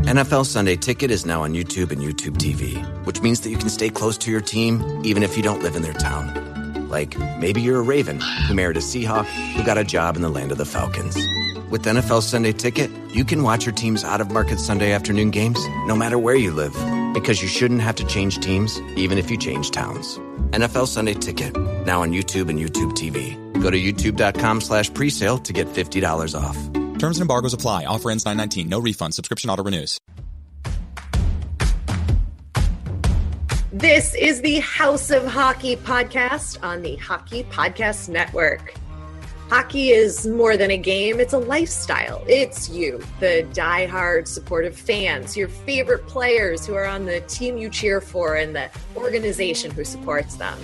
NFL Sunday Ticket is now on YouTube and YouTube TV, which means that you can stay close to your team even if you don't live in their town. Like, maybe you're a Raven who married a Seahawk who got a job in the land of the Falcons. With NFL Sunday Ticket, you can watch your team's out-of-market Sunday afternoon games no matter where you live, because you shouldn't have to change teams even if you change towns. NFL Sunday Ticket, now on YouTube and YouTube TV. Go to youtube.com/presale to get $50 off. Terms and embargoes apply. Offer ends 9/19. No refund. Subscription auto renews. This is the House of Hockey podcast on the Hockey Podcast Network. Hockey is more than a game. It's a lifestyle. It's you, the diehard supportive fans, your favorite players who are on the team you cheer for, and the organization who supports them.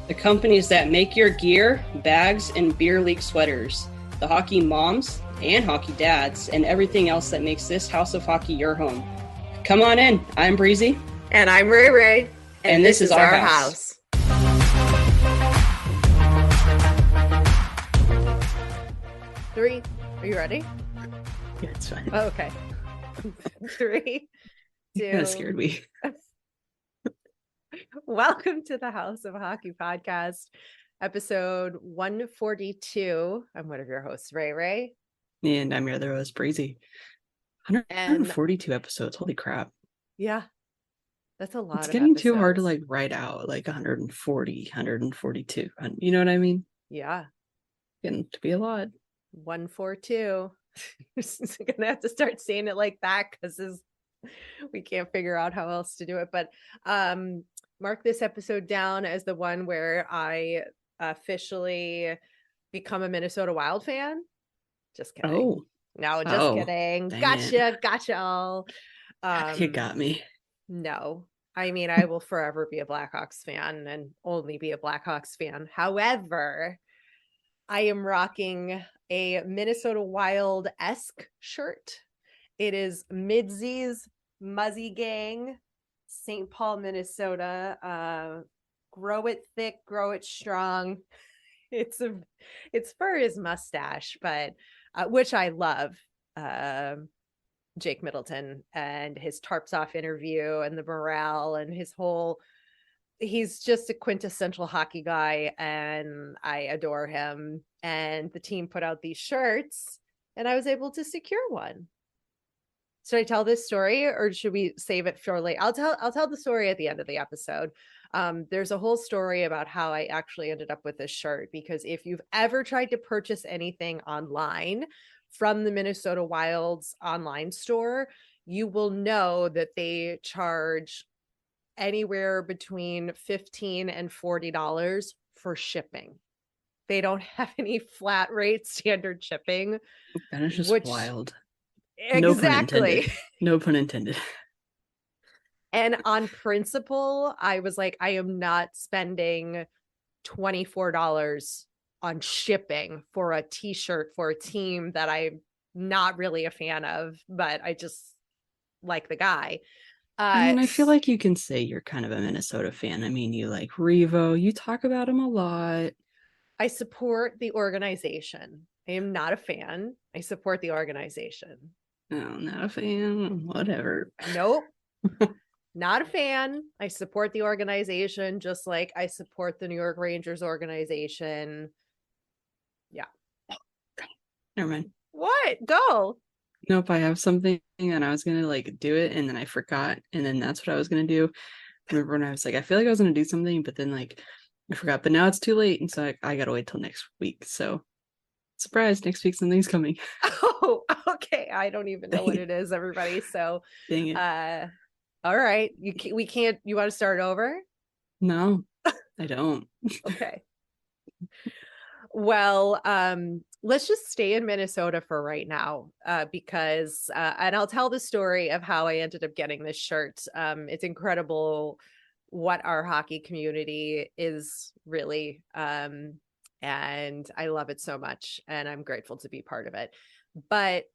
The companies that make your gear, bags, and beer league sweaters. The hockey moms and hockey dads, and everything else that makes this House of Hockey your home. Come on in. I'm Breezy. And I'm Rae. And this is our house. 3. Are you ready? Yeah, it's fine. Oh, okay. 3, 2. That scared me. Welcome to the House of Hockey podcast, episode 142. I'm one of your hosts, Rae. And I'm your other host, Breezy. 142 episodes. Holy crap. Yeah. That's a lot. It's getting too hard to write out 140, 142. You know what I mean? Yeah. Getting to be a lot. 142. Gonna have to start saying it like that because we can't figure out how else to do it. But mark this episode down as the one where I officially become a Minnesota Wild fan. Just kidding. Oh. No, just kidding. Gotcha all. You got me. No. I mean, I will forever be a Blackhawks fan and only be a Blackhawks fan. However, I am rocking a Minnesota Wild-esque shirt. It is Midzy's Muzzy Gang, St. Paul, Minnesota. Grow it thick, grow it strong. It's for his mustache, but which I love. Jake Middleton and his tarps off interview and the morale and he's just a quintessential hockey guy and I adore him. And the team put out these shirts and I was able to secure one. Should I tell this story or should we save it for later? I'll tell the story at the end of the episode. There's a whole story about how I actually ended up with this shirt, because if you've ever tried to purchase anything online from the Minnesota Wild's online store, you will know that they charge anywhere between $15 and $40 for shipping. They don't have any flat rate standard shipping. That is just wild. Exactly. No pun intended. And on principle, I was like, I am not spending $24 on shipping for a t-shirt for a team that I'm not really a fan of, but I just like the guy. I mean, I feel like you can say you're kind of a Minnesota fan. I mean, you like Revo, you talk about him a lot. I support the organization. I am not a fan. I support the organization. No, not a fan. Whatever. Nope. Not a fan. I support the organization just like I support the New York Rangers organization. Yeah. Never mind. What? Go. Nope, I have something and I was gonna do it and then I forgot, and then that's what I was gonna do. I remember when I was I feel like I was gonna do something, but then I forgot. But now it's too late, and so I gotta wait till next week. So surprise, next week something's coming. Oh, okay. I don't even know what it is, everybody. So dang it. All right. We can't. You want to start over? No, I don't. Okay. Well, let's just stay in Minnesota for right now, because and I'll tell the story of how I ended up getting this shirt. It's incredible what our hockey community is really, and I love it so much, and I'm grateful to be part of it. But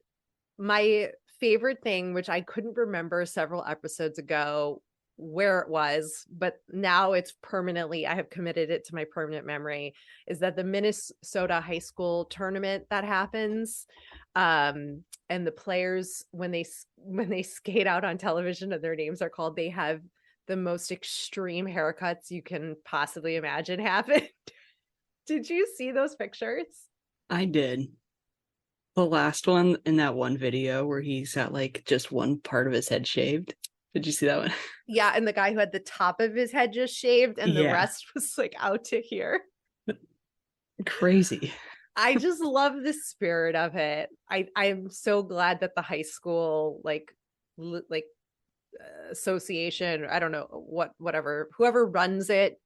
my favorite thing, which I couldn't remember several episodes ago, where it was, but now it's permanently, I have committed it to my permanent memory, is that the Minnesota high school tournament that happens, and the players, when they skate out on television and their names are called, they have the most extreme haircuts you can possibly imagine happen. Did you see those pictures? I did. The last one in that one video where he's got like just one part of his head shaved. Did you see that one? Yeah, and the guy who had the top of his head just shaved and the rest was like out to here. Crazy. I just love the spirit of it. I'm so glad that the high school association, I don't know whatever, whoever runs it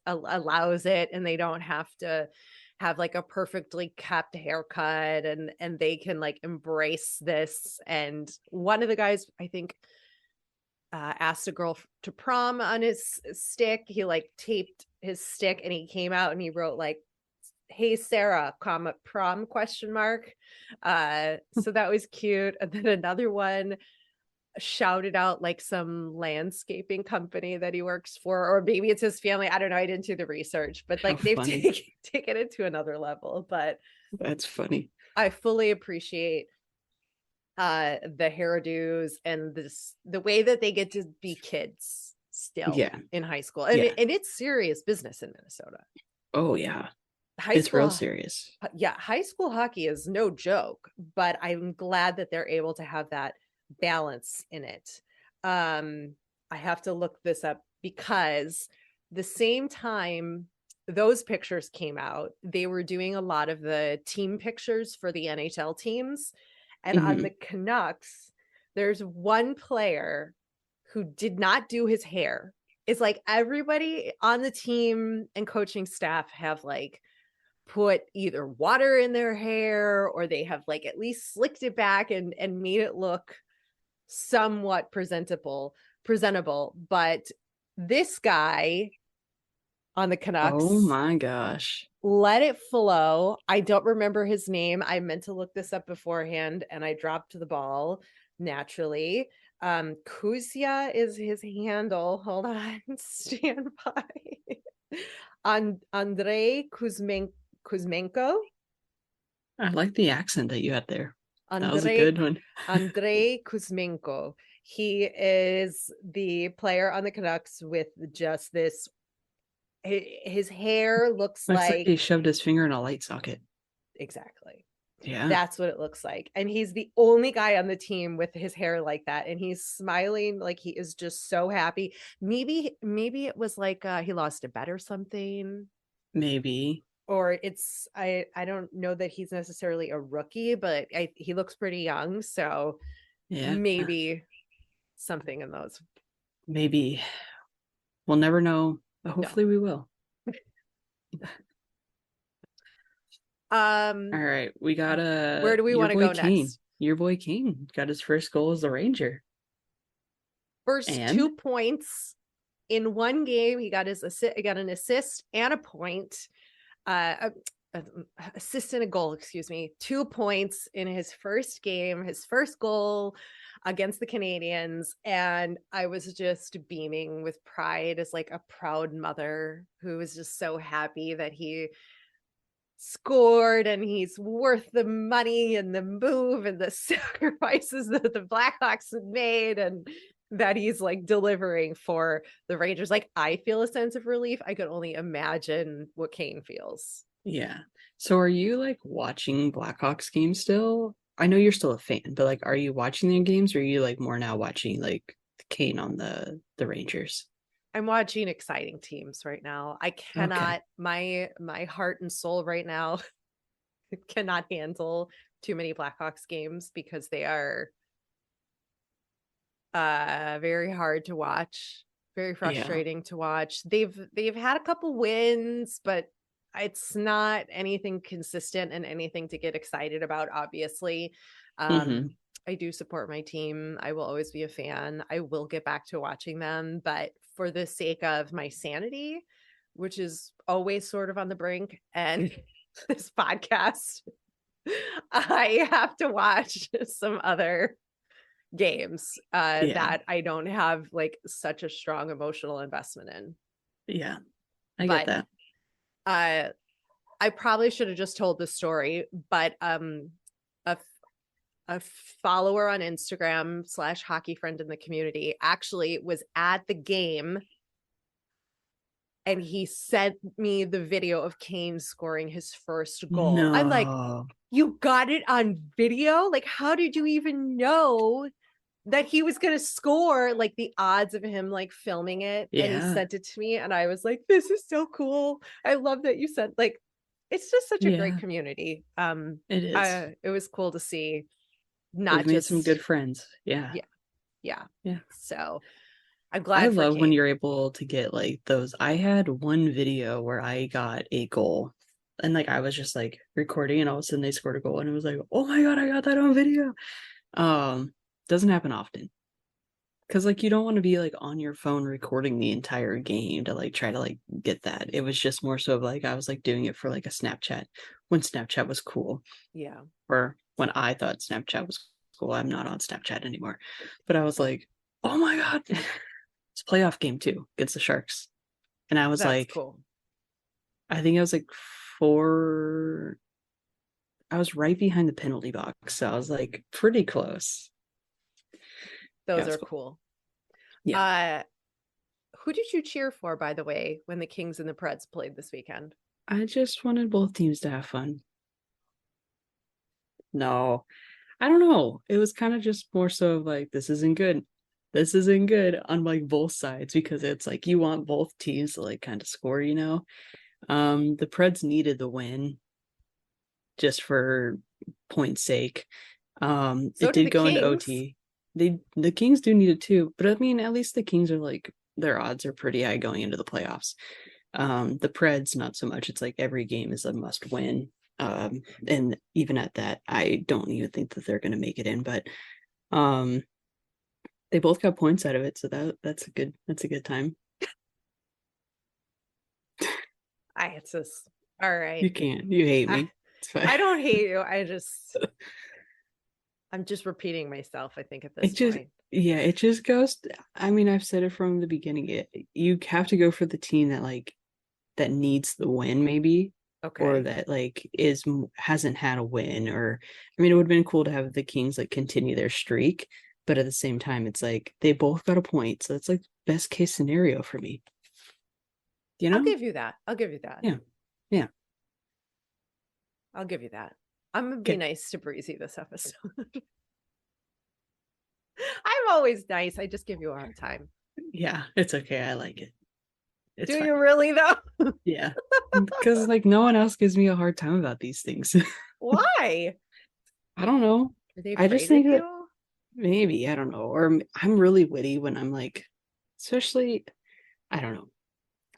allows it, and they don't have to have like a perfectly kept haircut, and they can like embrace this. And one of the guys, I think, asked a girl to prom on his stick. He like taped his stick and he came out and he wrote like, "Hey Sarah, comma prom question mark." So that was cute. And then another one shouted out like some landscaping company that he works for, or maybe it's his family. I don't know. I didn't do the research, but like they've taken it to another level. But that's funny. I fully appreciate the hairdos and the way that they get to be kids still in high school. And, and it's serious business in Minnesota. Oh yeah. It's real serious. Yeah. High school hockey is no joke, but I'm glad that they're able to have that balance in it. I have to look this up because the same time those pictures came out, they were doing a lot of the team pictures for the NHL teams. And on the Canucks, there's one player who did not do his hair. It's like everybody on the team and coaching staff have like put either water in their hair, or they have like at least slicked it back and made it look somewhat presentable. But this guy on the Canucks, oh my gosh, let it flow. I don't remember his name. I meant to look this up beforehand and I dropped the ball naturally. Kuzia is his handle. Hold on, stand by. Andrei Kuzmenko. I like the accent that you had there. That was a good one. Andrei Kuzmenko. He is the player on the Canucks with just this. His hair looks like he shoved his finger in a light socket. Exactly. Yeah. That's what it looks like. And he's the only guy on the team with his hair like that. And he's smiling like he is just so happy. Maybe it was like he lost a bet or something. Maybe. Or it's I don't know that he's necessarily a rookie, but he looks pretty young. So maybe something in those. Maybe. We'll never know. But hopefully we will. All right, we got where do we want to go Kane. next? Your boy Kane got his first goal as a Ranger. First 2 points in one game. He got an assist and a point. Assist and a goal, 2 points in his first game, his first goal against the Canadians. And I was just beaming with pride as like a proud mother who was just so happy that he scored and he's worth the money and the move and the sacrifices that the Blackhawks had made, and that he's like delivering for the Rangers. Like, I feel a sense of relief. I could only imagine what Kane feels. Yeah. So are you like watching Blackhawks games still? I know you're still a fan, but like, are you watching their games, or are you like more now watching like Kane on the Rangers? I'm watching exciting teams right now. I cannot, my heart and soul right now cannot handle too many Blackhawks games because they are very hard to watch, very frustrating to watch. They've had a couple wins, but it's not anything consistent and anything to get excited about, obviously. I do support my team. I will always be a fan. I will get back to watching them, but for the sake of my sanity, which is always sort of on the brink, and this podcast, I have to watch some other games that I don't have like such a strong emotional investment in. Yeah, I get that. I probably should have just told the story, but a follower on Instagram / hockey friend in the community actually was at the game, and he sent me the video of Kane scoring his first goal. No. I'm like, you got it on video? Like, how did you even know that he was going to score? Like, the odds of him like filming it. Yeah. And he sent it to me, and I was like, this is so cool. I love that you sent, like, it's just such a great community. It is. It was cool to see. We've made some good friends. Yeah. So I'm glad. I love when you're able to get like those. I had one video where I got a goal, and like I was just like recording, and all of a sudden they scored a goal, and it was like, oh my god, I got that on video. Doesn't happen often, because like you don't want to be like on your phone recording the entire game to like try to like get that. It was just more so of like I was like doing it for like a Snapchat when Snapchat was cool. Yeah. Or when I thought Snapchat was cool. I'm not on Snapchat anymore, but I was like, oh my god. It's a playoff game too against the Sharks. And I was like, cool. I think I was like I was right behind the penalty box. So I was like pretty close. Those are cool. Yeah. Who did you cheer for, by the way, when the Kings and the Preds played this weekend? I just wanted both teams to have fun. No, I don't know. It was kind of just more so of like, this isn't good. This isn't good on like both sides, because it's like you want both teams to like kind of score, you know. The Preds needed the win just for point's sake. So it did go into OT. The Kings do need it too, but I mean, at least the Kings are like, their odds are pretty high going into the playoffs. The Preds not so much. It's like every game is a must win. And even at that, I don't even think that they're going to make it in, but they both got points out of it, so that's a good time. It's just all right. You can't. You hate me. It's fine. I don't hate you. I'm just repeating myself, I think, at this point. Yeah, it just goes. I mean, I've said it from the beginning. You have to go for the team that needs the win, maybe. Okay. Or that like hasn't had a win, or I mean, it would have been cool to have the Kings like continue their streak, but at the same time, it's like they both got a point, so it's like best case scenario for me. You know, I'll give you that. Yeah. I'll give you that. I'm gonna be nice to Breezy this episode. I'm always nice. I just give you a hard time. Yeah, it's okay. I like it. Do you really though? Yeah, because like no one else gives me a hard time about these things. Why? I don't know. Are they I just think that maybe, I don't know, or I'm really witty when I'm like, especially, I don't know.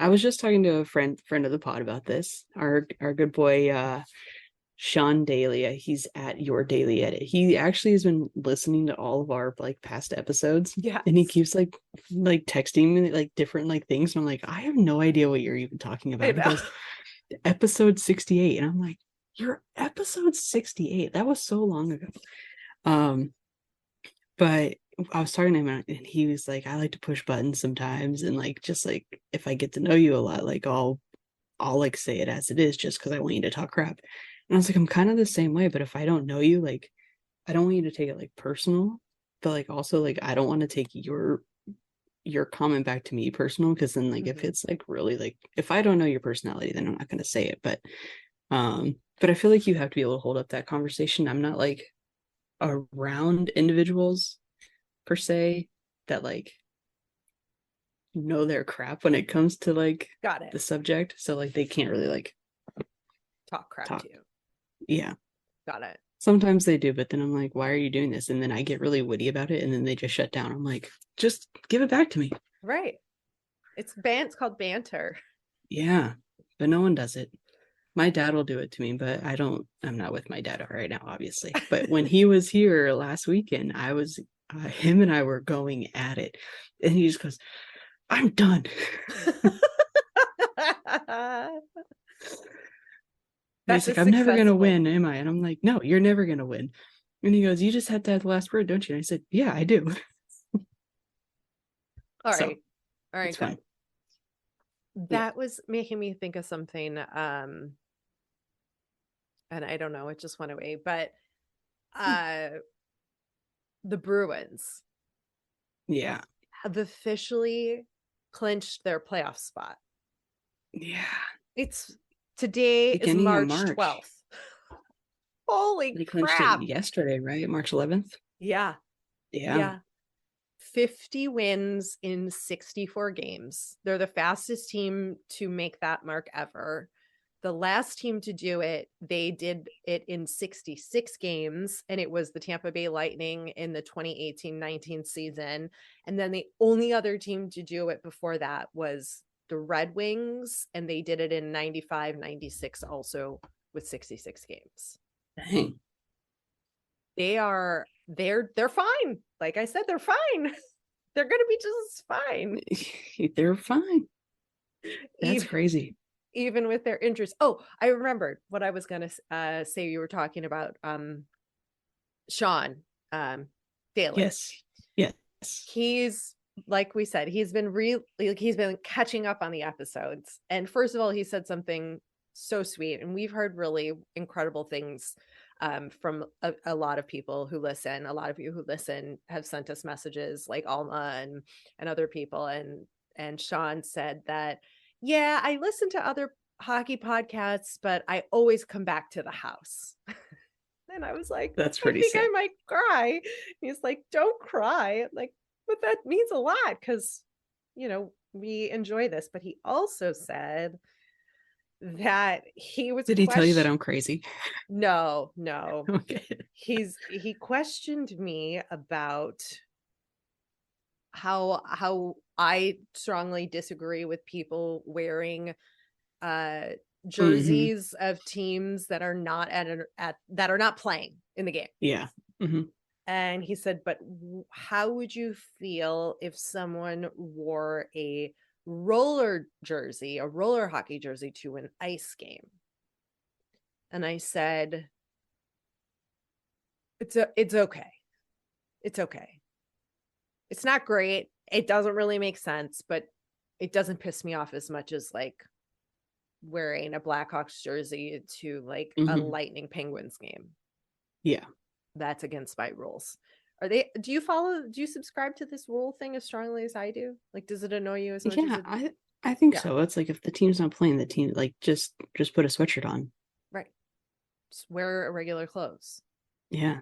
I was just talking to a friend of the pod about this. Our good boy Sean Daly. He's at Your Daily Edit. He actually has been listening to all of our like past episodes. Yeah. And he keeps like texting me like different like things. And I'm like, I have no idea what you're even talking about. Because episode 68. And I'm like, you're episode 68. That was so long ago. But I was talking to him and he was like, I like to push buttons sometimes. And like, just like, if I get to know you a lot, like I'll like say it as it is just because I want you to talk crap. And I was like, I'm kind of the same way, but if I don't know you, like, I don't want you to take it like personal, but like also like, I don't want to take your comment back to me personal. Cause then like, if it's like really like, if I don't know your personality, then I'm not going to say it. But I feel like you have to be able to hold up that conversation. I'm not like around individuals per se that like know their crap when it comes to like the subject. So like, they can't really like talk crap to you. Yeah. Got it. Sometimes they do, but then I'm like, why are you doing this? And then I get really witty about it, and then they just shut down. I'm like, just give it back to me. Right. It's called banter. Yeah, but no one does it. My dad will do it to me, but I'm not with my dad right now, obviously. But when he was here last weekend, him and I were going at it. And he just goes, I'm done. He's like, I'm never going to win, am I? And I'm like, no, you're never going to win. And he goes, you just had to have the last word, don't you? And I said, yeah, I do. All So, right. All right. it's fine. That was making me think of something. And I don't know, it just went away. But the Bruins Yeah. have officially clinched their playoff spot. Yeah. It's today is Beginning of March 12th. Holy They clinched crap. it yesterday, right? March 11th. Yeah. Yeah. Yeah. 50 wins in 64 games. They're the fastest team to make that mark ever. The last team to do it, they did it in 66 games, and it was the Tampa Bay Lightning in the 2018-19 season. And then the only other team to do it before that was the Red Wings, and they did it in 95-96 also with 66 games. Dang. They're fine. Like I said, they're fine. They're going to be just fine. They're fine. That's crazy. Even with their interest. Oh, I remembered what I was going to say. You were talking about Sean Daly. Yes. He's, like we said, he's been catching up on the episodes. And first of all, he said something so sweet, and we've heard really incredible things from a lot of people who listen. A lot of you who listen have sent us messages, like Alma and other people. And Sean said that, yeah, I listen to other hockey podcasts, but I always come back to the house. And I was like, that's pretty I think sick. I might cry. He's like, don't cry. Like, but that means a lot because, we enjoy this. But he also said that he was. Did he tell you that I'm crazy? No. Okay. He questioned me about how I strongly disagree with people wearing jerseys of teams that are not that are not playing in the game. Yeah. Mm-hmm. And he said, but how would you feel if someone wore a roller hockey jersey to an ice game? And I said, it's okay. It's okay. It's not great. It doesn't really make sense, but it doesn't piss me off as much as like wearing a Blackhawks jersey to like a Lightning Penguins game. Yeah. That's against my rules. Do you subscribe to this rule thing as strongly as I do? Like, does it annoy you as much as it? I think so. It's like if the team's not playing, the team, like just put a sweatshirt on. Right. Just wear regular clothes. Yeah.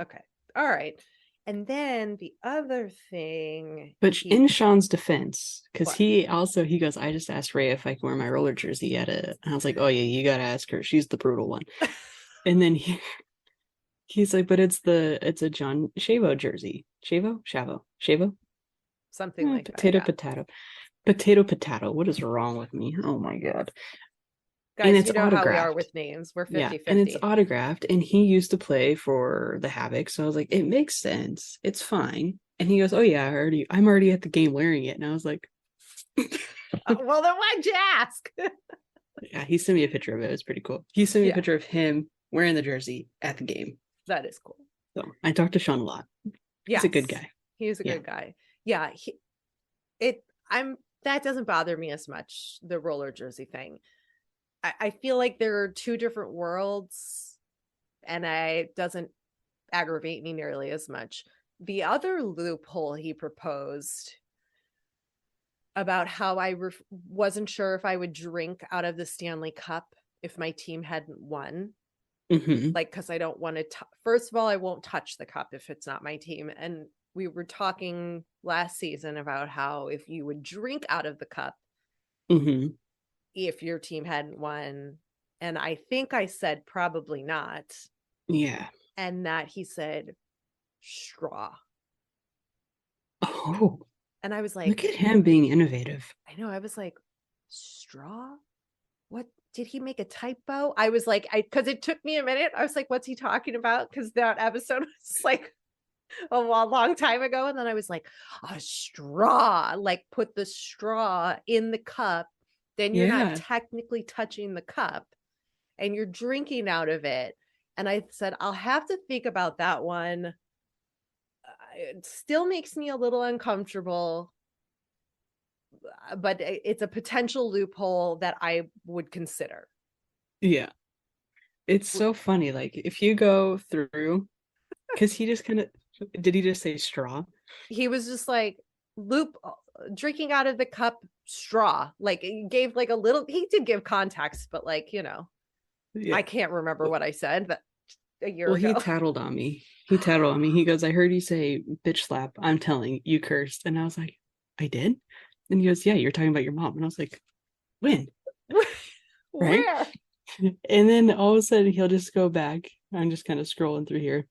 Okay. All right. And then the other thing, but in Sean's defense, because he goes, I just asked Ray if I can wear my roller jersey at it. And I was like, oh yeah, you gotta ask her. She's the brutal one. And then he's like, but it's a John Shavo jersey. Shavo? Something like potato, that. Potato. What is wrong with me? Oh my God. Guys, and it's you know autographed. How we are with names. We're 50-50. Yeah, and it's autographed, and he used to play for the Havoc, so I was like, it makes sense. It's fine. And he goes, oh yeah, I'm already at the game wearing it. And I was like, well, then why'd you ask? Yeah, he sent me a picture of it. It was pretty cool. He sent me a picture of him wearing the jersey at the game. That is cool. So I talked to Sean a lot. He's a good guy. He's a good guy. Yeah. That doesn't bother me as much, the roller jersey thing. I feel like there are two different worlds, and it doesn't aggravate me nearly as much. The other loophole he proposed about how I wasn't sure if I would drink out of the Stanley Cup if my team hadn't won. Like, because I don't want to, first of all, I won't touch the cup if it's not my team. And we were talking last season about how if you would drink out of the cup, if your team hadn't won. And I think I said probably not. Yeah. And that he said straw. Oh. And I was like, look at him being innovative. I know. I was like, straw? What? Did he make a typo? I was like, because it took me a minute. I was like, what's he talking about? Because that episode was like a long time ago. And then I was like, a straw, like put the straw in the cup. Then you're not technically touching the cup and you're drinking out of it. And I said, I'll have to think about that one. It still makes me a little uncomfortable, but it's a potential loophole that I would consider. Yeah. It's so funny. Like, if you go through, because he just kind of, did he just say straw? He was just like, drinking out of the cup, straw. Like, he gave like a little, he did give context, but like, Yeah. I can't remember what I said, but a year Well, ago. he tattled on me. He goes, I heard you say bitch slap. I'm telling you cursed. And I was like, I did? And he goes, yeah, you're talking about your mom. And I was like, when? Right? Where? And then all of a sudden he'll just go back. I'm just kind of scrolling through here.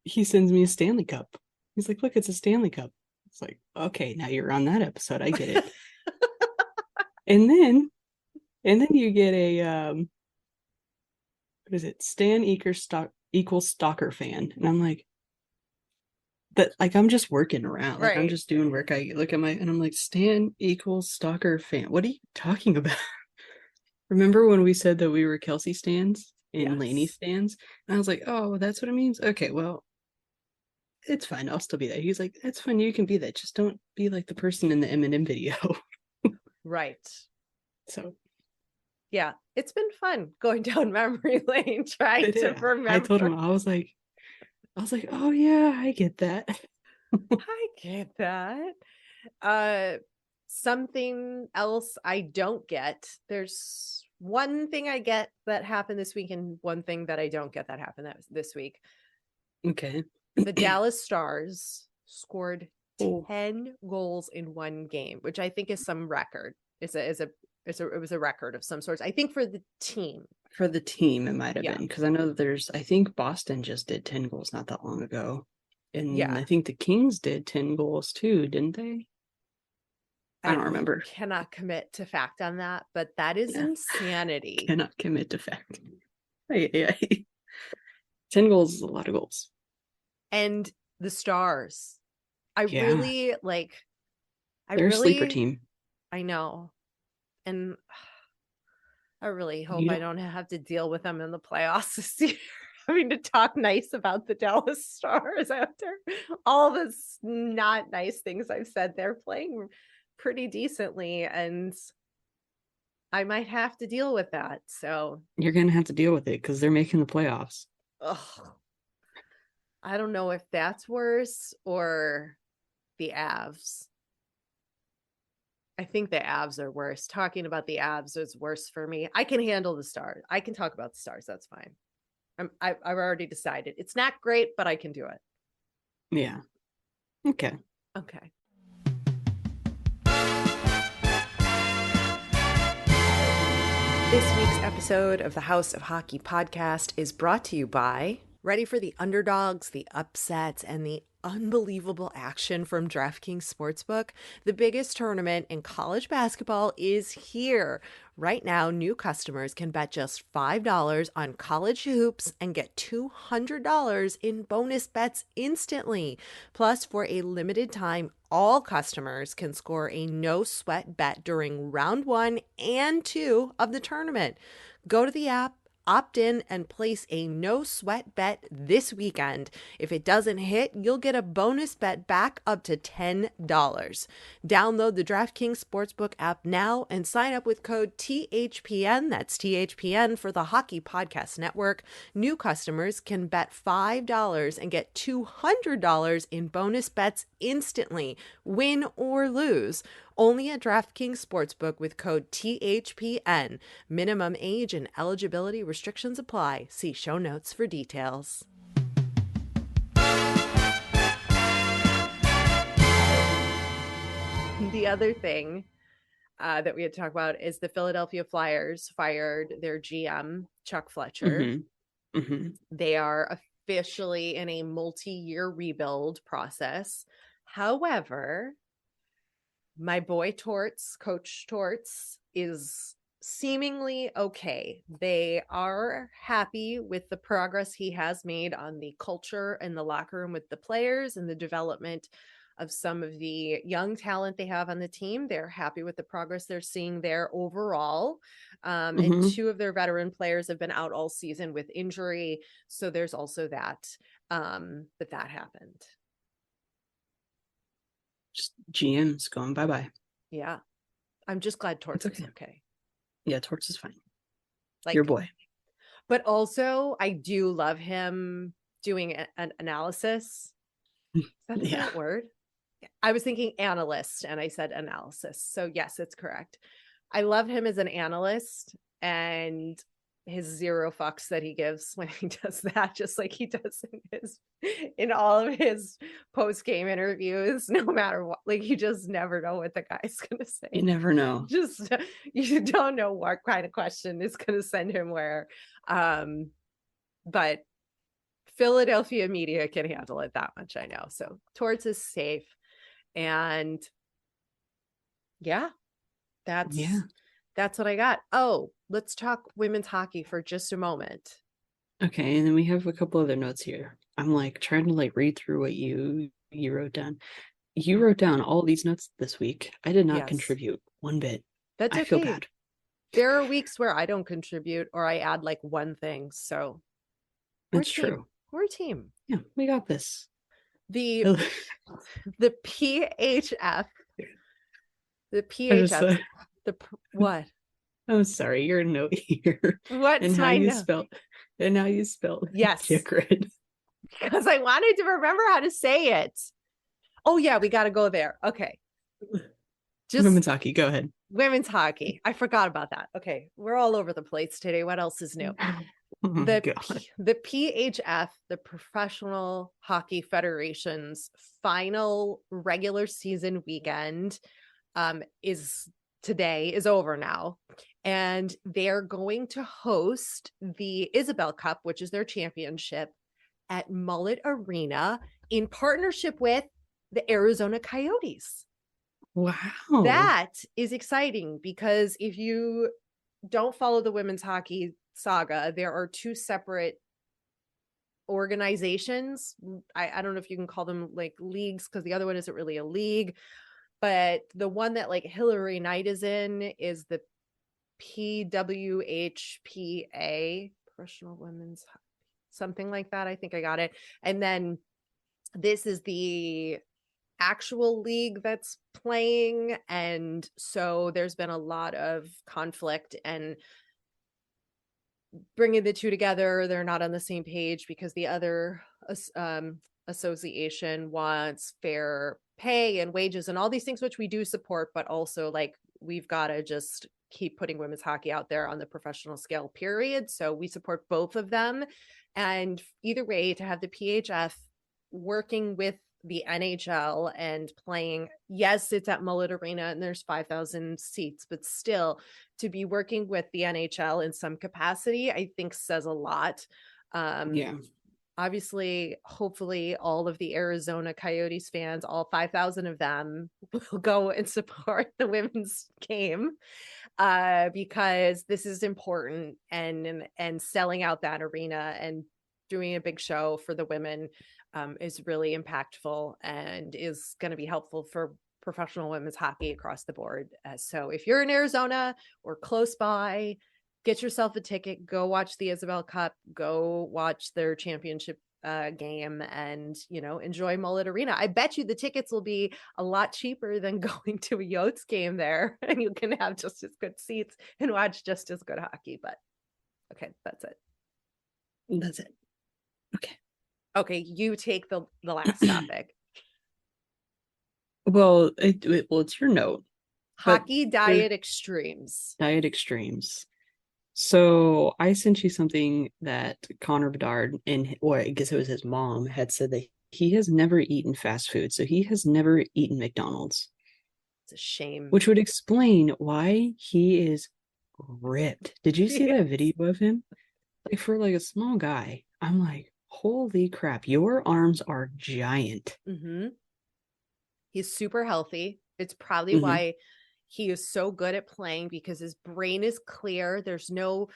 He sends me a Stanley Cup. He's like, look, it's a Stanley Cup. It's like, okay, now you're on that episode. I get it. and then you get a what is it? Stan equals stalker fan. And I'm like, but like I'm just working around. Like I'm just doing work. I look at and I'm like, Stan equals stalker fan. What are you talking about? Remember when we said that we were Kelsey stands and Lainey stands? And I was like, oh, that's what it means? Okay, well, it's fine. I'll still be there. He's like, that's fine. You can be that. Just don't be like the person in the Eminem video. Right. So yeah, it's been fun going down memory lane trying to remember. I told him, I was like, oh yeah, I get that. I get that. Something else I don't get. There's one thing I get that happened this week and one thing that I don't get that happened this week. Okay. The Dallas Stars scored 10 goals in one game, which I think is some record. It was a record of some sorts. I think for the team. For the team, it might have been, because I know that I think Boston just did 10 goals not that long ago. And I think the Kings did 10 goals too, didn't they? I don't remember. Cannot commit to fact on that, but that is insanity. Cannot commit to fact. 10 goals is a lot of goals. And the Stars. Really like. They're a sleeper team. I know. And I really hope I don't have to deal with them in the playoffs this year. I mean, to talk nice about the Dallas Stars after all the not nice things I've said. They're playing pretty decently, and I might have to deal with that. So you're going to have to deal with it because they're making the playoffs. Ugh. I don't know if that's worse or the Avs. I think the Avs are worse. Talking about the Avs is worse for me. I can handle the Stars. I can talk about the Stars. That's fine. I've already decided. It's not great, but I can do it. Yeah. Okay. This week's episode of the House of Hockey podcast is brought to you by... Ready for the underdogs, the upsets, and the unbelievable action from DraftKings Sportsbook? The biggest tournament in college basketball is here. Right now, new customers can bet just $5 on college hoops and get $200 in bonus bets instantly. Plus, for a limited time, all customers can score a no-sweat bet during round 1 and 2 of the tournament. Go to the app, opt in, and place a no-sweat bet this weekend. If it doesn't hit, you'll get a bonus bet back up to $10. Download the DraftKings Sportsbook app now and sign up with code THPN, that's THPN, for the Hockey Podcast Network. New customers can bet $5 and get $200 in bonus bets instantly, win or lose. Only at DraftKings Sportsbook with code THPN. Minimum age and eligibility restrictions apply. See show notes for details. The other thing that we had to talk about is the Philadelphia Flyers fired their GM, Chuck Fletcher. They are officially in a multi-year rebuild process. However, my boy Coach Torts, is seemingly okay. They are happy with the progress he has made on the culture and the locker room with the players and the development of some of the young talent they have on the team. They're happy with the progress they're seeing there overall. And two of their veteran players have been out all season with injury. So there's also that, but that happened. Just GM's going bye-bye. Yeah. I'm just glad Torts is okay. Yeah, Torts is fine. Like your boy. But also, I do love him doing an analysis. Is that the right word? I was thinking analyst, and I said analysis. So yes, it's correct. I love him as an analyst, and his zero fucks that he gives when he does that, just like he does in all of his post-game interviews, no matter what. Like, you just never know what the guy's gonna say. You never know. Just you don't know what kind of question is gonna send him where. But Philadelphia media can handle it that much, I know. So Torts is safe. And yeah, that's what I got. Oh, let's talk women's hockey for just a moment. Okay, and then we have a couple other notes here. I'm like trying to like read through what you wrote down. You wrote down all these notes this week. I did not contribute one bit. That's okay. I feel bad. There are weeks where I don't contribute or I add like one thing. So that's true. We're a team. Yeah, we got this. The PHF. What? I'm sorry, your note here. What's and my note? And how you spelled yes. Chychrun. Because I wanted to remember how to say it. Oh yeah, we got to go there. Okay. Just women's hockey. Go ahead. Women's hockey. I forgot about that. Okay, we're all over the place today. What else is new? The PHF, the Professional Hockey Federation's final regular season weekend is over now, and they're going to host the Isobel Cup, which is their championship, at Mullett Arena in partnership with the Arizona Coyotes. Wow. That is exciting because if you don't follow the women's hockey saga, there are two separate organizations. I don't know if you can call them like leagues because the other one isn't really a league, but the one that like Hillary Knight is in is the PWHPA, Professional Women's Hockey, something like that. I think I got it. And then this is the actual league that's playing, and so there's been a lot of conflict and bringing the two together. They're not on the same page because the other association wants fair pay and wages and all these things, which we do support, but also like we've got to just keep putting women's hockey out there on the professional scale, period. So we support both of them. And either way, to have the PHF working with the NHL and playing, yes, it's at Mullett Arena and there's 5,000 seats, but still to be working with the NHL in some capacity, I think says a lot. Obviously, hopefully all of the Arizona Coyotes fans, all 5,000 of them, will go and support the women's game because this is important, and selling out that arena and doing a big show for the women is really impactful and is going to be helpful for professional women's hockey across the board. So if you're in Arizona or close by, get yourself a ticket, go watch the Isobel Cup, go watch their championship game, and, you know, enjoy Mullett Arena. I bet you the tickets will be a lot cheaper than going to a Yotes game there, and you can have just as good seats and watch just as good hockey. But okay, that's it. That's it. Okay, you take the last topic. Well, it's your note. Hockey diet extremes. Diet extremes. So I sent you something that Connor Bedard, or I guess it was his mom, had said that he has never eaten fast food. So he has never eaten McDonald's. It's a shame. Which would explain why he is ripped. Did you see that video of him? Like, for like a small guy, I'm like, holy crap, your arms are giant. Mm-hmm. He's super healthy. It's probably why he is so good at playing, because his brain is clear. There's no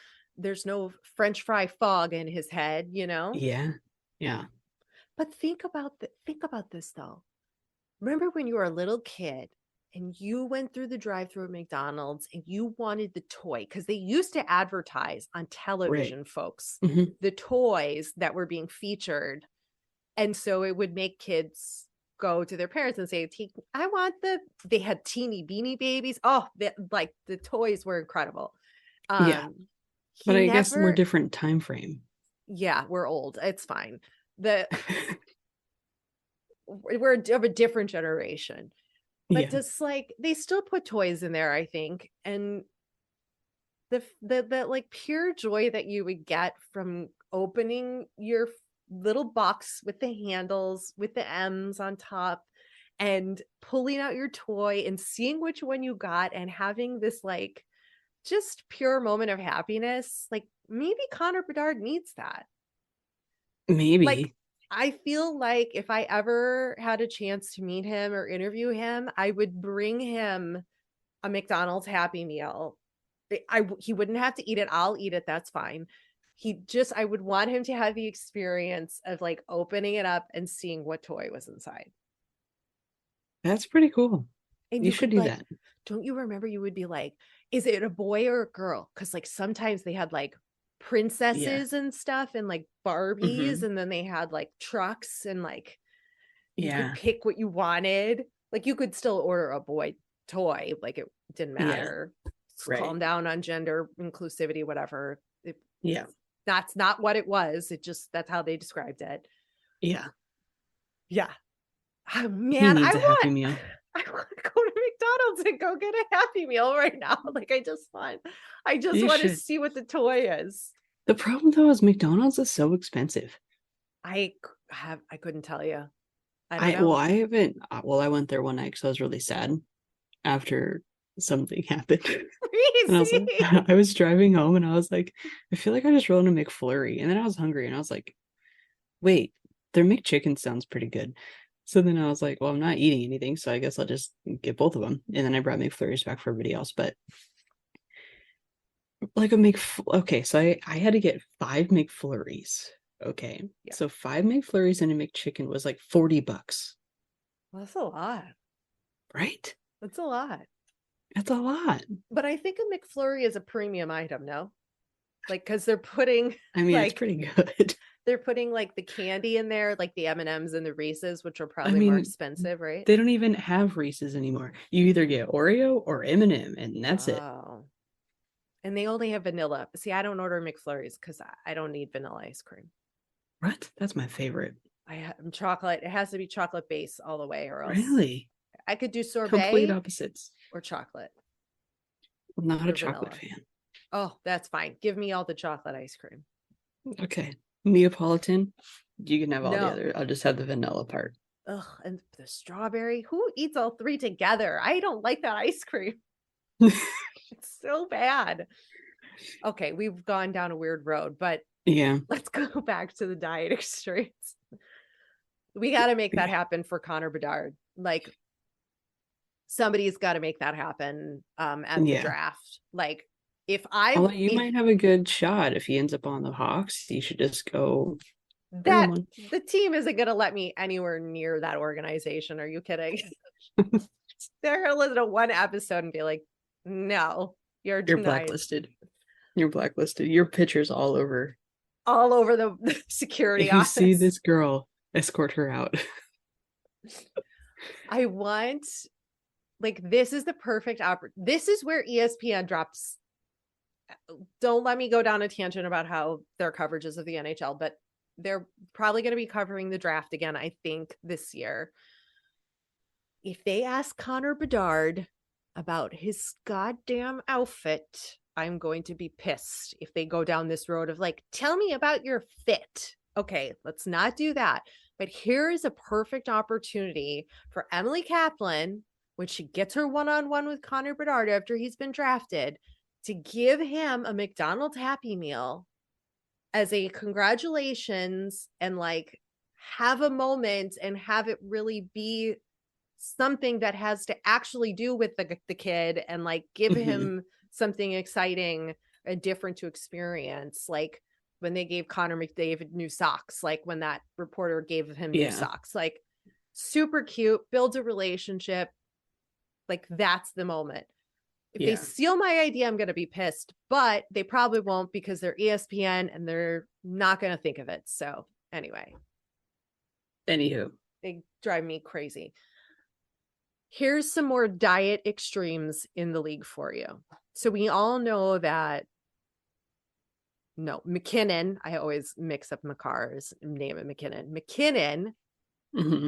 French fry fog in his head, you know? Yeah. But think about this though. remember when you were a little kid and you went through the drive-through at McDonald's and you wanted the toy? Because they used to advertise on television, folks, the toys that were being featured. And so it would make kids go to their parents and say, I want they had teeny beanie babies. Oh, like the toys were incredible. Yeah. But I guess we're different time frame. Yeah, we're old. It's fine. We're of a different generation. But just like they still put toys in there, I think. And the like pure joy that you would get from opening your little box with the handles with the M's on top and pulling out your toy and seeing which one you got and having this like just pure moment of happiness. Like maybe Connor Bedard needs that. Maybe. Like I feel like if I ever had a chance to meet him or interview him, I would bring him a McDonald's Happy Meal. He wouldn't have to eat it. I'll eat it. That's fine. I would want him to have the experience of like opening it up and seeing what toy was inside. That's pretty cool. And you should do that. Don't you remember you would be like, is it a boy or a girl? Because like sometimes they had like princesses and stuff and like Barbies, and then they had like trucks and like you could pick what you wanted. Like you could still order a boy toy, like it didn't matter. Calm down on gender inclusivity, whatever. That's not what it was. It just, that's how they described it. Yeah. Oh man, I want a Happy Meal. I want to go to McDonald's and go get a Happy Meal right now. Like I just want to see what the toy is. The problem though is McDonald's is so expensive. I couldn't tell you. I don't know. I went there one night because I was really sad after something happened. And I was driving home and I was like, I feel like I just rolled a McFlurry. And then I was hungry and I was like, wait, their McChicken sounds pretty good. So then I was like, well, I'm not eating anything, so I guess I'll just get both of them. And then I brought McFlurries back for everybody else. But like okay, so I had to get 5 McFlurries. Okay. Yeah. So 5 McFlurries and a McChicken was like $40. Well, that's a lot. Right? That's a lot. That's a lot. But I think a McFlurry is a premium item, no? Like, because they're putting... it's pretty good. They're putting, like, the candy in there, like the M&Ms and the Reese's, which are probably more expensive, right? They don't even have Reese's anymore. You either get Oreo or M&M, and that's it. And they only have vanilla. See, I don't order McFlurries because I don't need vanilla ice cream. What? That's my favorite. I'm chocolate. It has to be chocolate base all the way, or else... Really? I could do sorbet. Complete opposites. Or chocolate. I'm not a chocolate fan. Oh, that's fine. Give me all the chocolate ice cream. Okay. Neapolitan. You can have all the other. I'll just have the vanilla part. Ugh, and the strawberry. Who eats all three together? I don't like that ice cream. It's so bad. Okay, we've gone down a weird road, but let's go back to the diet extremes. We got to make that happen for Connor Bedard. Like, somebody's got to make that happen at the draft. Like, you might have a good shot if he ends up on the Hawks. You should just go. The team isn't going to let me anywhere near that organization. Are you kidding? They're going to listen to one episode and be like, no, you're blacklisted. You're blacklisted. Your picture's all over the security if office. You see this girl, escort her out. I want, like, this is the perfect this is where ESPN drops. Don't let me go down a tangent about how their coverages of the NHL, but they're probably going to be covering the draft again, I think, this year. If they ask Connor Bedard about his goddamn outfit, I'm going to be pissed if they go down this road of like, tell me about your fit. Okay, let's not do that. But here is a perfect opportunity for Emily Kaplan, when she gets her one-on-one with Connor Bedard after he's been drafted, to give him a McDonald's Happy Meal as a congratulations and like have a moment and have it really be something that has to actually do with the kid and like give him something exciting and different to experience. Like when they gave Connor McDavid new socks, like when that reporter gave him new socks, like super cute, builds a relationship. Like, that's the moment. If they steal my idea, I'm going to be pissed, but they probably won't because they're ESPN and they're not going to think of it. So anyway. Anywho. They drive me crazy. Here's some more diet extremes in the league for you. So we all know that McKinnon, I always mix up McCarr's name it McKinnon. McKinnon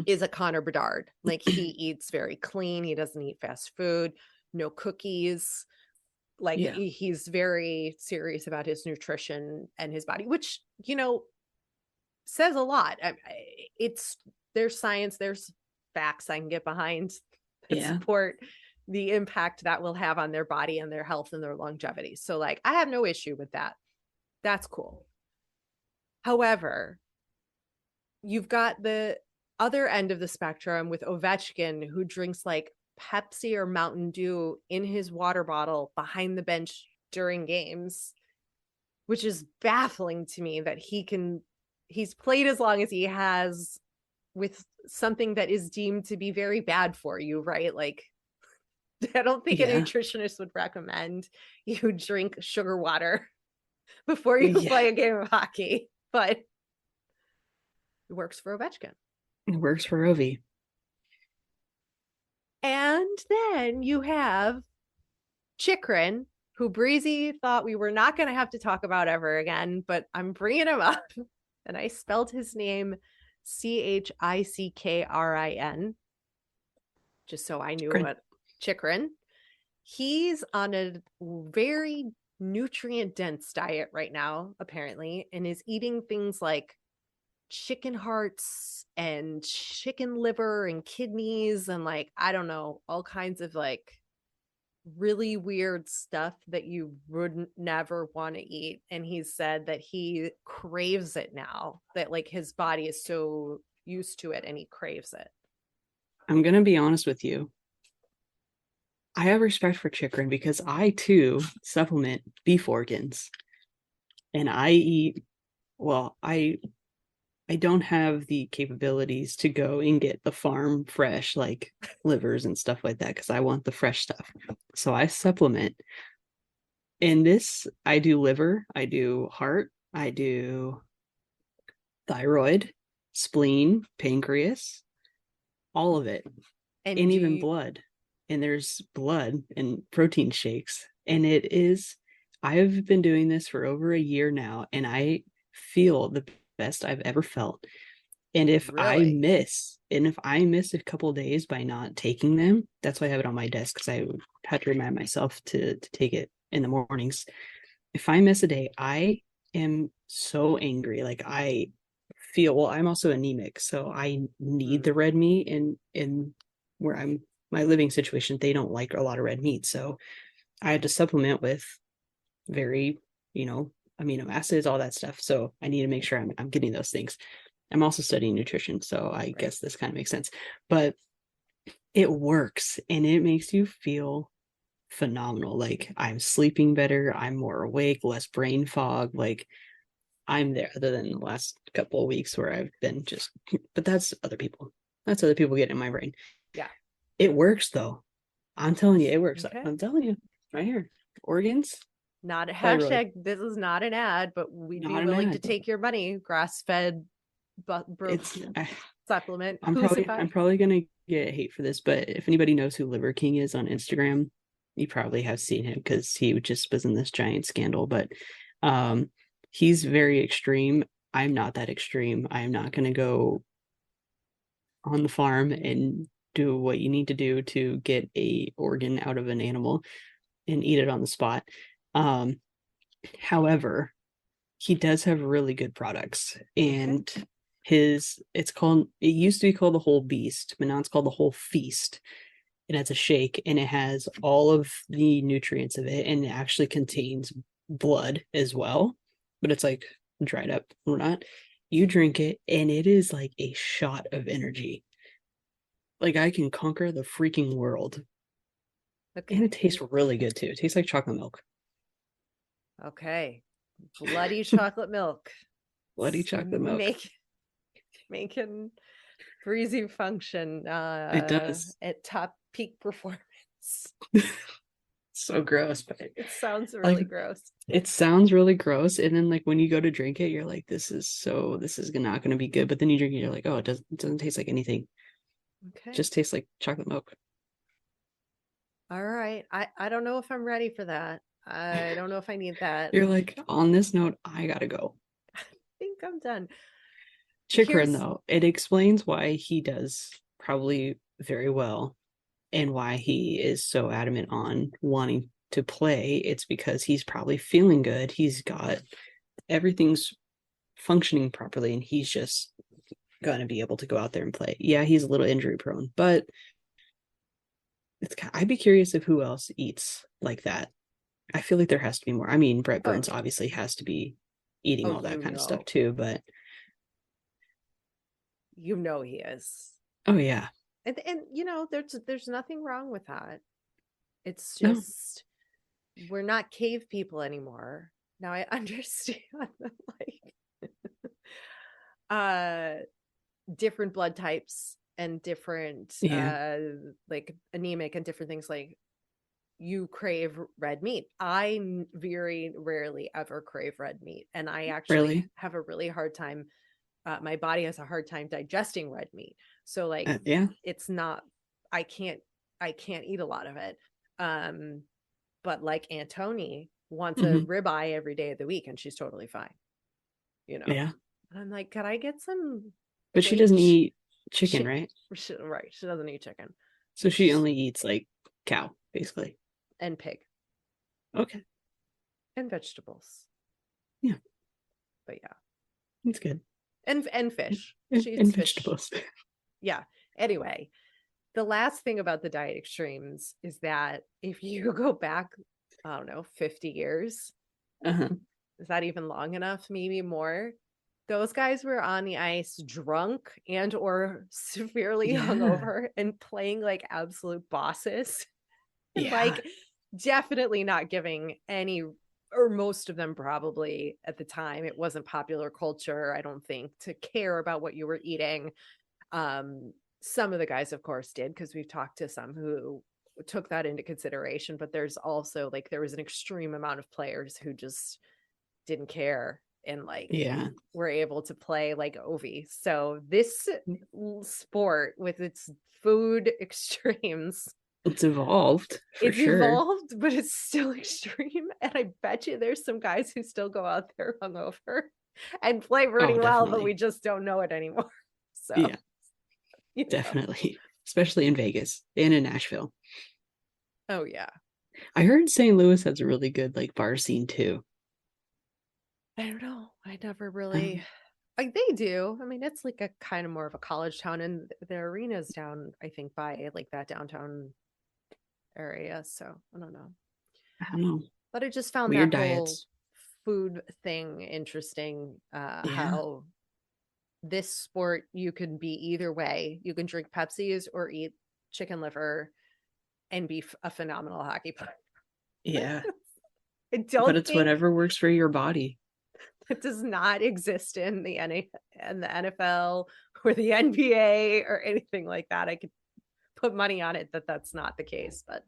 is a Connor Bedard. Like, he eats very clean. He doesn't eat fast food, no cookies. Like, he's very serious about his nutrition and his body, which, you know, says a lot. There's science, there's facts I can get behind that support the impact that will have on their body and their health and their longevity. So, like, I have no issue with that. That's cool. However, you've got the other end of the spectrum with Ovechkin, who drinks like Pepsi or Mountain Dew in his water bottle behind the bench during games, which is baffling to me that he's played as long as he has with something that is deemed to be very bad for you, right? Like, I don't think a nutritionist would recommend you drink sugar water before you play a game of hockey, but it works for Ovechkin. It works for Ovi. And then you have Chychrun, who Breezy thought we were not going to have to talk about ever again, but I'm bringing him up. And I spelled his name Chickrin, just so I knew what Chychrun. He's on a very nutrient-dense diet right now, apparently, and is eating things like chicken hearts and chicken liver and kidneys and, like, I don't know, all kinds of like really weird stuff that you would never want to eat. And he said that he craves it now, that like his body is so used to it and he craves it. I'm gonna be honest with you. I have respect for Chychrun because I too supplement beef organs, and I eat. Well, I don't have the capabilities to go and get the farm fresh like livers and stuff like that because I want the fresh stuff. So I supplement. In this, I do liver, I do heart, I do thyroid, spleen, pancreas, all of it, and even blood. And there's blood and protein shakes. And I've been doing this for over a year now, and I feel the best I've ever felt. And if I miss a couple of days by not taking them, that's why I have it on my desk, because I had to remind myself to take it in the mornings. If I miss a day, I am so angry. Like, I feel, well, I'm also anemic, so I need the red meat, and where my living situation, they don't like a lot of red meat. So I had to supplement with very, amino acids, all that stuff. So I need to make sure I'm getting those things. I'm also studying nutrition, so I guess this kind of makes sense. But it works, and it makes you feel phenomenal. Like, I'm sleeping better, I'm more awake, less brain fog. Like, I'm there, other than the last couple of weeks where I've been just, but that's other people getting in my brain. Yeah. It works though. I'm telling you, it works. Okay. I'm telling you right here. Organs. Not a hashtag. This is not an ad, but we'd be willing to take your money. Grass-fed supplement. I'm probably gonna get hate for this, but if anybody knows who Liver King is on Instagram, you probably have seen him because he just was in this giant scandal. But he's very extreme. I'm not that extreme. I'm not gonna go on the farm and do what you need to do to get a organ out of an animal and eat it on the spot. However, he does have really good products, and it used to be called the Whole Beast, but now it's called the Whole Feast. It has a shake, and it has all of the nutrients of it, and it actually contains blood as well, but it's like dried up or not. You drink it, and it is like a shot of energy. Like, I can conquer the freaking world. Okay. And it tastes really good too. It tastes like chocolate milk. Okay. Bloody chocolate milk. Bloody chocolate milk. Making Breezy function It does. at top peak performance. So gross, but It sounds like really gross. it sounds really gross. And then like when you go to drink it, you're like, this is not gonna be good. But then you drink it, you're like, oh, it doesn't taste like anything. Okay. It just tastes like chocolate milk. All right. I don't know if I'm ready for that. I don't know if I need that. You're like, on this note, I gotta go. I think I'm done. Chychrun, though, it explains why he does probably very well and why he is so adamant on wanting to play. It's because he's probably feeling good. He's got everything's functioning properly, and he's just gonna be able to go out there and play. Yeah, he's a little injury prone, but I'd be curious of who else eats like that. I feel like there has to be more. I mean, Brett Burns obviously has to be eating all that kind of stuff too, but you know he is. Oh yeah. And you know, there's nothing wrong with that. It's just we're not cave people anymore. Now I understand like different blood types and different like anemic and different things, like you crave red meat. I very rarely ever crave red meat, and I actually have a really hard time. My body has a hard time digesting red meat, so like it's not. I can't eat a lot of it. But like Antoni wants a ribeye every day of the week, and she's totally fine. You know. Yeah. And I'm like, could I get some? But she doesn't eat chicken, right? Right. She doesn't eat chicken. So she only eats like cow, basically. And pig. Okay. And vegetables. Yeah. But yeah. It's good. And fish. And she eats fish. Vegetables. Yeah. Anyway, the last thing about the diet extremes is that if you go back, I don't know, 50 years, is that even long enough? Maybe more. Those guys were on the ice drunk and or severely hungover and playing like absolute bosses. And like definitely not giving any, or most of them probably at the time, it wasn't popular culture, I don't think, to care about what you were eating. Some of the guys, of course, did, because we've talked to some who took that into consideration. But there's also like, there was an extreme amount of players who just didn't care and like were able to play like Ovi. So this sport with its food extremes, it's evolved. It's evolved, but it's still extreme. And I bet you there's some guys who still go out there hungover and play really well, but we just don't know it anymore. So yeah, definitely, especially in Vegas and in Nashville. Oh yeah, I heard St. Louis has a really good like bar scene too. I don't know. I never really like, they do. I mean, it's like a kind of more of a college town, and the arena's down, I think, by like that downtown area. So I don't know. But I just found weird that diets. whole food thing interesting. How this sport, you can be either way. You can drink Pepsis or eat chicken liver and be a phenomenal hockey player. Yeah. But it's whatever works for your body. It does not exist in the NFL or the NBA or anything like that. I could put money on it that that's not the case. But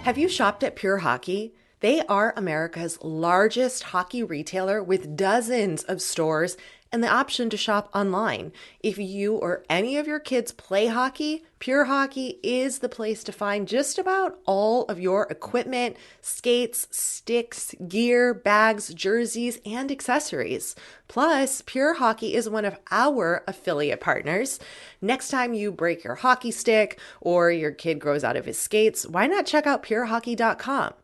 have you shopped at Pure Hockey? They are America's largest hockey retailer with dozens of stores and the option to shop online. If you or any of your kids play hockey, Pure Hockey is the place to find just about all of your equipment, skates, sticks, gear, bags, jerseys, and accessories. Plus, Pure Hockey is one of our affiliate partners. Next time you break your hockey stick or your kid grows out of his skates, why not check out purehockey.com?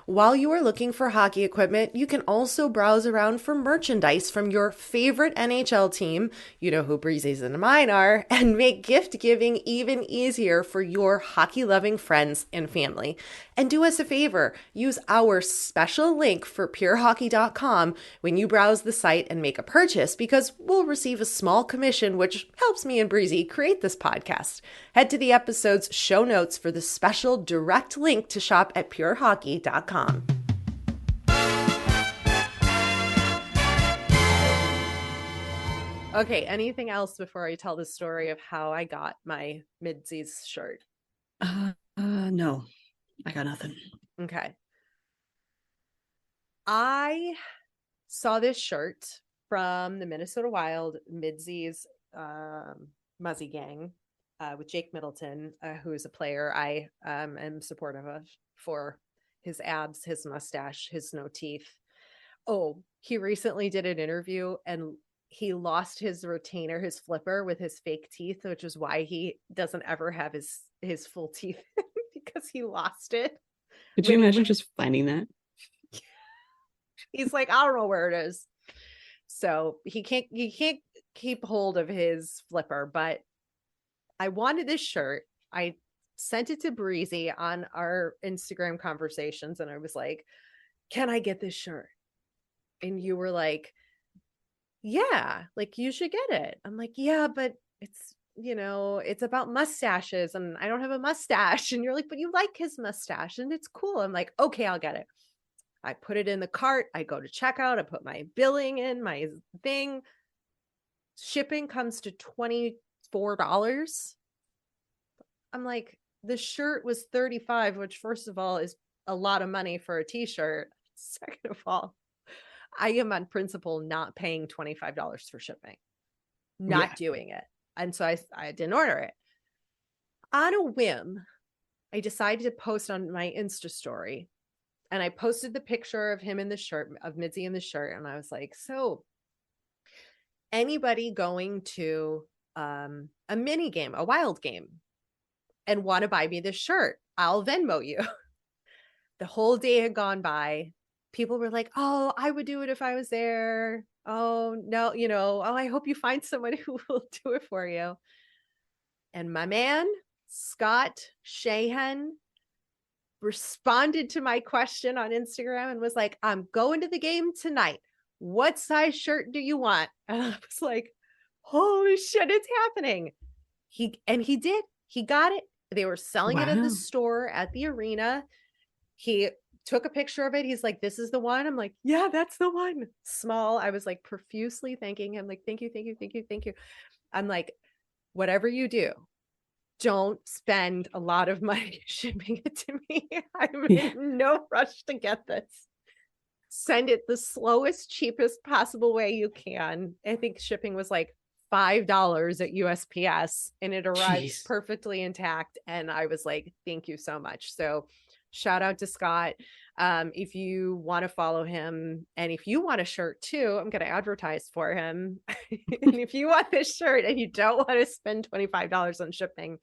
While you are looking for hockey equipment, you can also browse around for merchandise from your favorite NHL team, you know who Breezy's and mine are, and make gift giving even easier for your hockey-loving friends and family. And do us a favor, use our special link for purehockey.com when you browse the site and make a purchase, because we'll receive a small commission, which helps me and Breezy create this podcast. Head to the episode's show notes for the special direct link to shop at purehockey.com. Okay, anything else before I tell the story of how I got my Midseas shirt? No, I got nothing. Okay. I saw this shirt from the Minnesota Wild Midseas Muzzy gang with Jake Middleton, who is a player I am supportive of for his abs, his mustache, his no teeth. Oh, he recently did an interview and he lost his retainer, his flipper with his fake teeth, which is why he doesn't ever have his full teeth because he lost it. Could you imagine just finding that? He's like, I don't know where it is. So he can't keep hold of his flipper, but I wanted this shirt. I sent it to Breezy on our Instagram conversations and I was like, can I get this shirt? And you were like, yeah, like you should get it. I'm like, yeah, but it's, it's about mustaches and I don't have a mustache. And you're like, but you like his mustache and it's cool. I'm like, okay, I'll get it. I put it in the cart. I go to checkout. I put my billing in, my thing. Shipping comes to $24. I'm like, the shirt was $35, which first of all is a lot of money for a t-shirt. Second of all, I am on principle not paying $25 for shipping, not doing it. And so I didn't order it. On a whim, I decided to post on my Insta story and I posted the picture of him in the shirt, of Midzy in the shirt. And I was like, so anybody going to a mini game, a Wild game, and want to buy me this shirt, I'll Venmo you. The whole day had gone by. People were like, oh, I would do it if I was there. Oh, no, oh, I hope you find somebody who will do it for you. And my man, Scott Shahan, responded to my question on Instagram and was like, I'm going to the game tonight. What size shirt do you want? And I was like, holy shit, it's happening. He did. He got it. They were selling it at the store at the arena. He took a picture of it. He's like, this is the one. I'm like, yeah, that's the one. Small. I was like profusely thanking him. Like, thank you, thank you, thank you, thank you. I'm like, whatever you do, don't spend a lot of money shipping it to me. I'm in no rush to get this. Send it the slowest, cheapest possible way you can. I think shipping was like $5 at USPS and it arrived perfectly intact. And I was like, thank you so much. So shout out to Scott. If you want to follow him and if you want a shirt too, I'm going to advertise for him. And if you want this shirt and you don't want to spend $25 on shipping,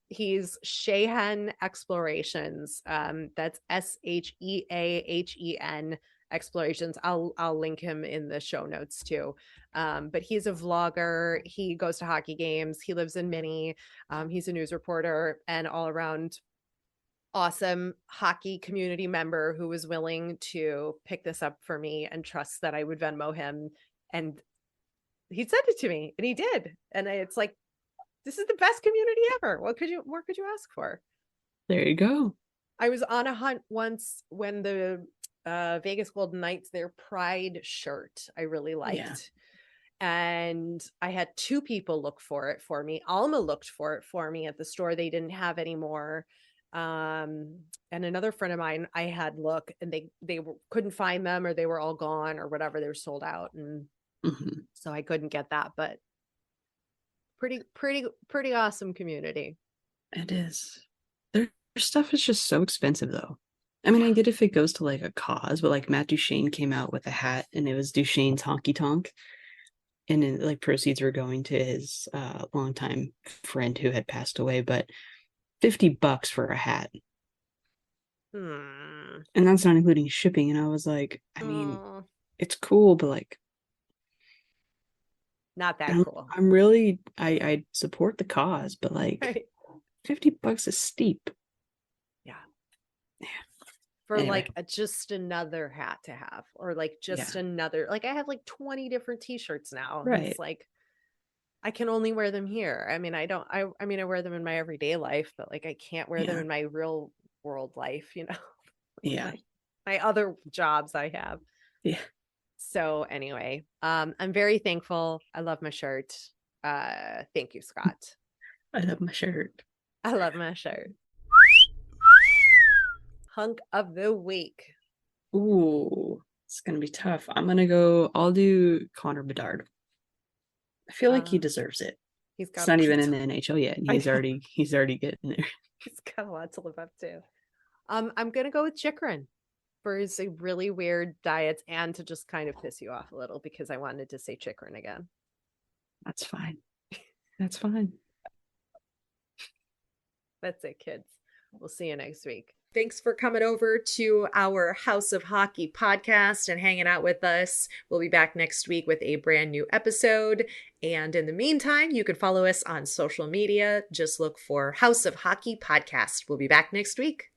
he's Shahan Explorations. That's SHEAHEN Explorations. I'll link him in the show notes too. But he's a vlogger. He goes to hockey games. He lives in Minnie. He's a news reporter and all around awesome hockey community member who was willing to pick this up for me and trust that I would Venmo him. And he sent it to me and he did. And it's like, this is the best community ever. What could you ask for? There you go. I was on a hunt once when the Vegas Golden Knights, their Pride shirt, I really liked. Yeah. And I had two people look for it for me. Alma looked for it for me at the store. They didn't have any more. And another friend of mine, I had look and they couldn't find them or they were all gone or whatever. They were sold out. And so I couldn't get that, but pretty awesome community. It is. Their stuff is just so expensive though. I mean, I get if it goes to like a cause, but like Matt Duchene came out with a hat and it was Duchene's honky tonk. And then like proceeds were going to his longtime friend who had passed away, but $50 for a hat. And that's not including shipping. And I was like, I mean, it's cool, but like not that cool. I'm really I support the cause, but like $50 is steep. Yeah. For anyway. Like just another hat to have, or like just another, like I have like 20 different t-shirts now. Right. It's like I can only wear them here. I mean, I wear them in my everyday life, but like I can't wear them in my real world life, Yeah. My other jobs I have. Yeah. So anyway, I'm very thankful. I love my shirt. Thank you, Scott. I love my shirt. I love my shirt. Hunk of the week. Ooh, it's gonna be tough. I'll do Connor Bedard. I feel like he deserves it. He's got It's not even in the NHL yet, and he's already getting there. He's got a lot to live up to. I'm gonna go with Chychrun for his really weird diets and to just kind of piss you off a little because I wanted to say Chychrun again. That's fine. That's fine. That's it, kids. We'll see you next week. Thanks for coming over to our House of Hockey podcast and hanging out with us. We'll be back next week with a brand new episode. And in the meantime, you can follow us on social media. Just look for House of Hockey podcast. We'll be back next week.